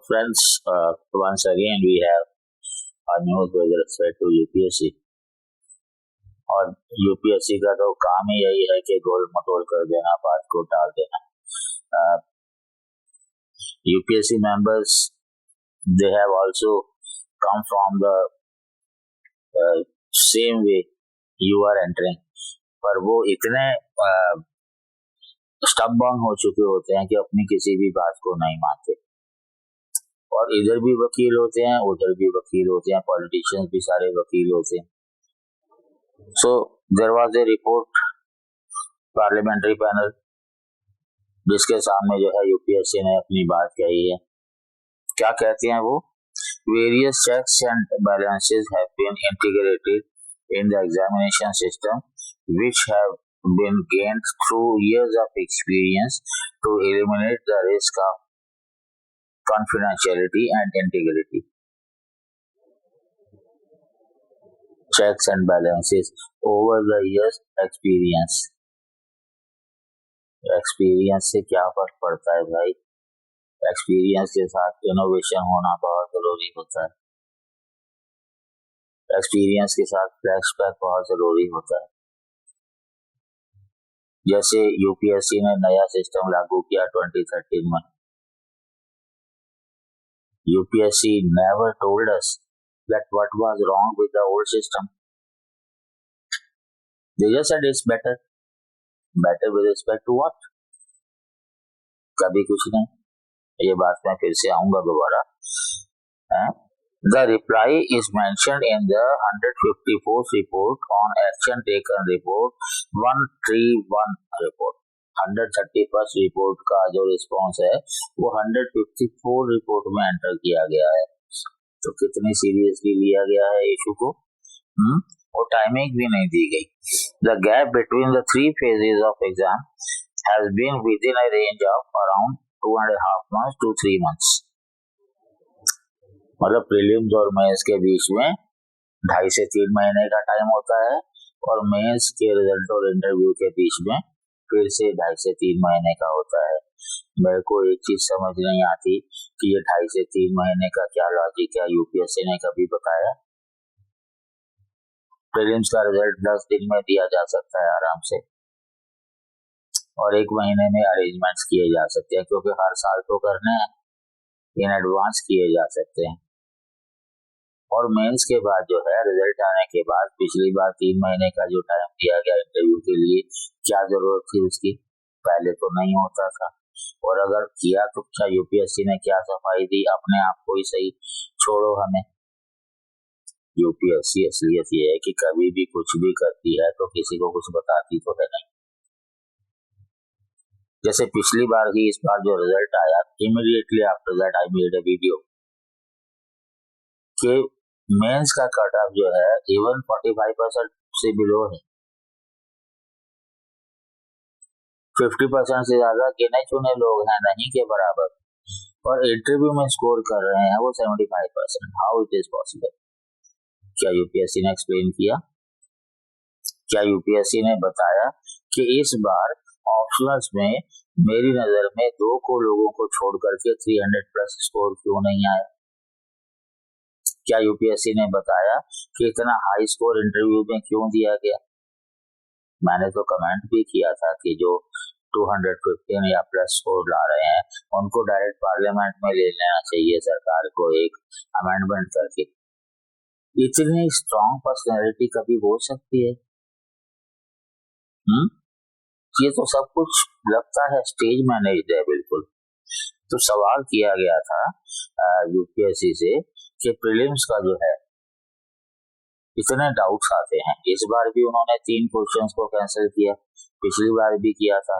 Friends, once again we have a news with respect to UPSC. और UPSC का तो काम ही यही है कि गोल मटोल कर देना, बात को टाल देना। UPSC members, they have also come from the same way you are entering, पर वो इतने स्टबबॉर्न हो चुके होते हैं कि अपनी किसी भी बात को नहीं मानते, और इधर भी वकील होते हैं, उधर भी वकील होते हैं, पॉलिटिशियंस भी सारे वकील होते हैं। So there was a report parliamentary panel जिसके सामने जो है यूपीएससी ने अपनी बात कही है। क्या कहते हैं वो? Various checks and balances have been integrated in the examination system which have been gained through years of experience to eliminate the risk of confidentiality and integrity. Checks and balances over the years experience से क्या फर्क पड़ता है भाई? Experience के साथ innovation होना बहुत जरूरी होता है, एक्सपीरियंस के साथ फ्लैशबैक बहुत जरूरी होता है। जैसे यूपीएससी ने नया सिस्टम लागू किया 2013 में, UPSC never told us that what was wrong with the old system. They just said it's better with respect to what? कभी कुछ नहीं। ये बात मैं फिर से आऊंगा दोबारा। The reply is mentioned in the 154th report on action taken report 131 report। 131st report का जो रिस्पॉन्स है वो 154 रिपोर्ट में एंटर किया गया है। तो कितनी सीरियसली लिया गया है इशू को, और टाइमिंग भी नहीं दी गई। The gap between the three phases of exam has been within a range of around 2.5 months to 3 months। मतलब प्रीलिम्स और मेंस के बीच में 2.5 से 3 महीने का टाइम होता है, और मेंस के रिजल्ट और इंटरव्यू के बीच में फिर से 2.5 से 3 महीने का होता है। मेरे को एक चीज समझ नहीं आती कि ये 2.5 से 3 महीने का क्या लॉजिक है, यूपीएससी ने कभी बताया? प्रीलिम्स का रिजल्ट 10 दिन में दिया जा सकता है आराम से, और 1 महीने में अरेंजमेंट्स किए जा सकते हैं, क्योंकि हर साल तो करने हैं, इन एडवांस किए जा सकते हैं। और मेंस के बाद जो है रिजल्ट आने के बाद पिछली बार 3 महीने का जो टाइम दिया गया इंटरव्यू के लिए, क्या जरूरत थी उसकी? पहले तो नहीं होता था, और अगर किया तो क्या यूपीएससी ने क्या सफाई दी? अपने आप को ही सही, छोड़ो हमें। यूपीएससी असलियत ये है कि कभी भी कुछ भी करती है तो किसी को कुछ बताती तो है नहीं। जैसे पिछली बार ही, इस बार जो रिजल्ट आया, immediately after that I made a video कि मेंस का कट ऑफ जो है इवन 45% से बिलो है। 50% से ज्यादा गिने चुने लोग हैं, नहीं के बराबर, और इंटरव्यू में स्कोर कर रहे हैं वो 75%। How it is possible? क्या यूपीएससी ने एक्सप्लेन किया? क्या यूपीएससी ने बताया कि इस बार ऑप्शनल्स में मेरी नजर में 2 को लोगों को छोड़ करके 300+ स्कोर क्यों नहीं आया? क्या यूपीएससी ने बताया कि इतना हाई स्कोर इंटरव्यू में क्यों दिया गया? मैंने तो कमेंट भी किया था कि जो 215 या प्लस स्कोर ला रहे हैं उनको डायरेक्ट पार्लियामेंट में ले लेना चाहिए सरकार को, एक अमेंडमेंट करके। इतनी स्ट्रॉन्ग पर्सनैलिटी कभी हो सकती है? ये तो सब कुछ लगता है स्टेज मैनेज्ड है बिल्कुल। तो सवाल किया गया था यूपीएससी से कि प्रीलिम्स का जो है इतने डाउट्स आते हैं, इस बार भी उन्होंने 3 क्वेश्चंस को कैंसिल किया, पिछली बार भी किया था,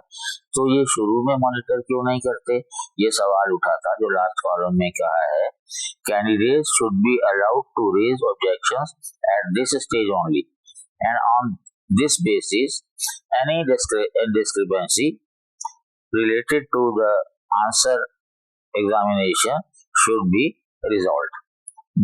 तो ये शुरू में मॉनिटर क्यों नहीं करते? ये सवाल उठा था जो लास्ट कॉलम में कहा है, candidates should be allowed to raise objections at this stage only, and on this basis any discrepancy related to the answer examination should be resolved.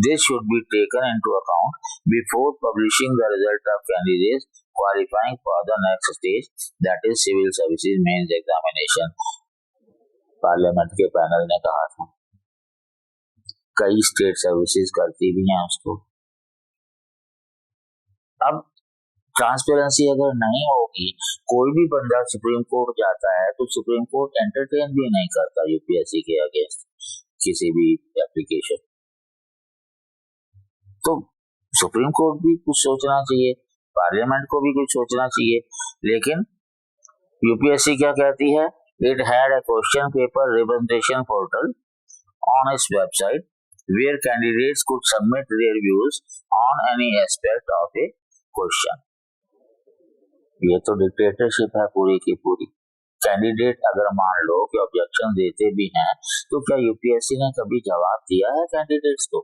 This should be taken into account before publishing the result of candidates qualifying for the next stage, that is civil services mains examination। Parliament के panel ने कहा था। कई state services करती भी हैं उसको। अब ट्रांसपेरेंसी अगर नहीं होगी, कोई भी बंदा सुप्रीम कोर्ट जाता है तो सुप्रीम कोर्ट एंटरटेन भी नहीं करता यूपीएससी के अगेंस्ट किसी भी एप्लीकेशन। तो सुप्रीम कोर्ट भी कुछ सोचना चाहिए, पार्लियामेंट को भी कुछ सोचना चाहिए। लेकिन यूपीएससी क्या कहती है, it had a question paper representation portal on its website where candidates could submit their views on any aspect of a question. ये तो डिक्टेटरशिप है पूरी की पूरी। कैंडिडेट अगर मान लो कि ऑब्जेक्शन देते भी हैं, तो क्या यूपीएससी ने कभी जवाब दिया है कैंडिडेट्स को?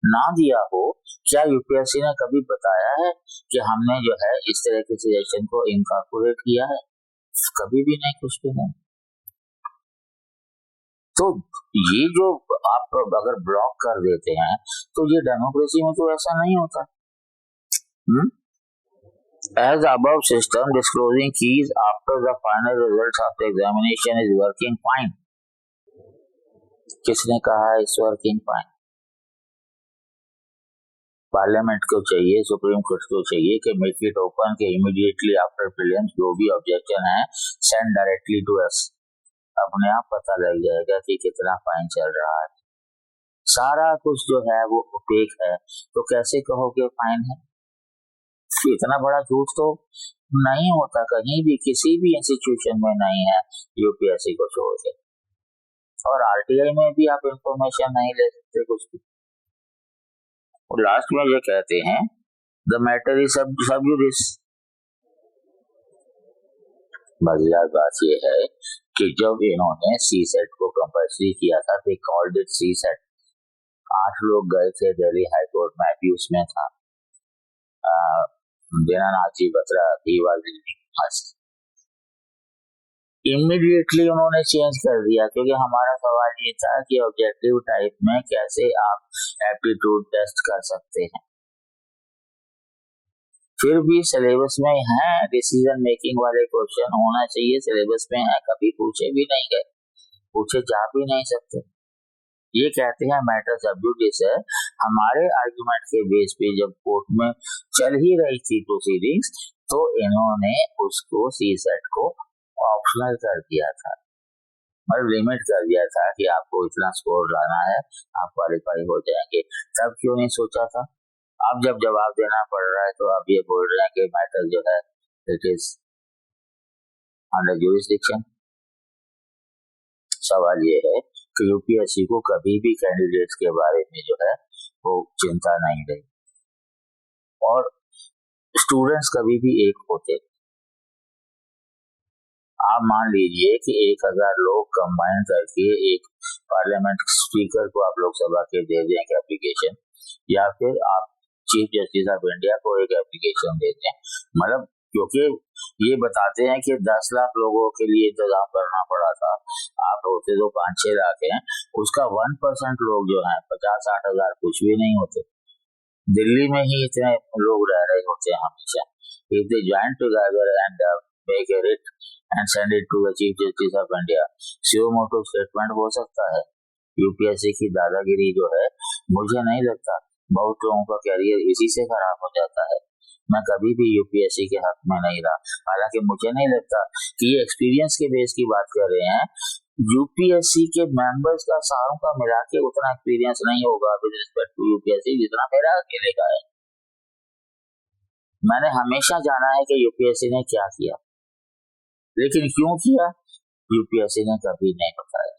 ना दिया हो, क्या यूपीएससी ने कभी बताया है कि हमने जो है इस तरह के सजेशन को इनकॉर्पोरेट किया है? कभी भी नहीं, कुछ भी नहीं। तो ये जो आप अगर ब्लॉक कर देते हैं, तो ये डेमोक्रेसी में तो ऐसा नहीं होता। As the above system disclosing keys after the final results of the examination is working fine. किसने कहा है इस वर्किंग फाइन? पार्लियामेंट को चाहिए, सुप्रीम कोर्ट को चाहिए कि मेक इट ओपन के इमीडिएटली आफ्टर प्रीलिम्स जो भी ऑब्जेक्शन है सेंड डायरेक्टली टू अस। अपने आप पता लग जाएगा कि कितना फाइन चल रहा है। सारा कुछ जो है वो ओपेक है, तो कैसे कहोगे फाइन है? इतना बड़ा झूठ तो नहीं होता कहीं भी, किसी भी इंस्टीट्यूशन में नहीं है यूपीएससी को छोड़ के। और आरटीआई में भी आप इंफॉर्मेशन नहीं ले सकते कुछ भी। और लास्ट में ये कहते हैं द मैटर इज सब जुडिस। मजेदार बात ये है कि जब इन्होंने सी सेट को कंपल्सरी किया था, they called it CSAT. 8 लोग गए थे दिल्ली हाई कोर्ट में, भी उसमें था दीनानाथ बत्रा, इमीडिएटली उन्होंने चेंज कर दिया, क्योंकि हमारा सवाल ये था कि ऑब्जेक्टिव टाइप में कैसे आप एप्टीट्यूड टेस्ट कर सकते हैं। फिर भी सिलेबस में है, डिसीजन मेकिंग वाले क्वेश्चन होना चाहिए, सिलेबस में है, कभी पूछे भी नहीं गए, पूछे जा भी नहीं सकते। ये कहते हैं मैटर सब जुडिस है। हमारे आर्गुमेंट के बेस पे जब कोर्ट में चल ही रही थी प्रोसीडिंग्स, तो इन्होंने उसको सी सेट को ऑप्शनल कर दिया था, मतलब लिमिट कर दिया था कि आपको इतना स्कोर लाना है, आप क्वालिफाई हो जाएंगे। तब क्यों नहीं सोचा था? अब जब जवाब देना पड़ रहा है तो आप ये बोल रहे हैं कि मैटर जो है इट इज अंडर जुरिसडिक्शन। सवाल ये है कि यूपीएससी को कभी भी कैंडिडेट्स के बारे में जो है वो चिंता नहीं रही, और स्टूडेंट्स कभी भी एक होते। आप मान लीजिए कि 1000 लोग कंबाइन करके एक पार्लियामेंट स्पीकर को आप लोकसभा के दे दें एप्लीकेशन, या फिर आप चीफ जस्टिस ऑफ इंडिया को एक एप्लीकेशन दे दें, मतलब क्योंकि ये बताते हैं कि 10 लाख लोगों के लिए इंतजाम करना पड़ा था, आप होते तो 5-6 लाख हैं, उसका 1% लोग जो हैं 50-60 हजार कुछ भी नहीं होते। दिल्ली में ही इतने लोग रह रहे होते हैं हमेशा। If they join together and make a writ and send it to the chief justice of India, suo motu statement हो सकता है। यूपीएससी की दादागिरी जो है, मुझे नहीं लगता, बहुत लोगों का कैरियर इसी से खराब हो जाता है। मैं कभी भी यूपीएससी के हक में नहीं रहा, हालांकि मुझे नहीं लगता कि ये एक्सपीरियंस के बेस की बात कर रहे हैं। यूपीएससी के मेंबर्स का सारों का मिला के उतना एक्सपीरियंस नहीं होगा विद रिस्पेक्ट टू यूपीएससी जितना मेरा अकेले का है। मैंने हमेशा जाना है कि यूपीएससी ने क्या किया, लेकिन क्यों किया यूपीएससी ने कभी नहीं बताया।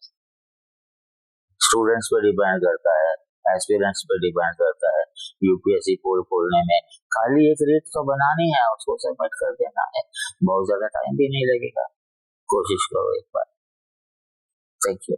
स्टूडेंट्स पे डिपेंड करता है, एस्पिरेंट्स पे डिपेंड करता है। यूपीएससी पोल खोलने में खाली एक रेट तो बनानी है, उसको सबमिट कर देना है, बहुत ज्यादा टाइम भी नहीं लगेगा। कोशिश करो एक बार। Thank you.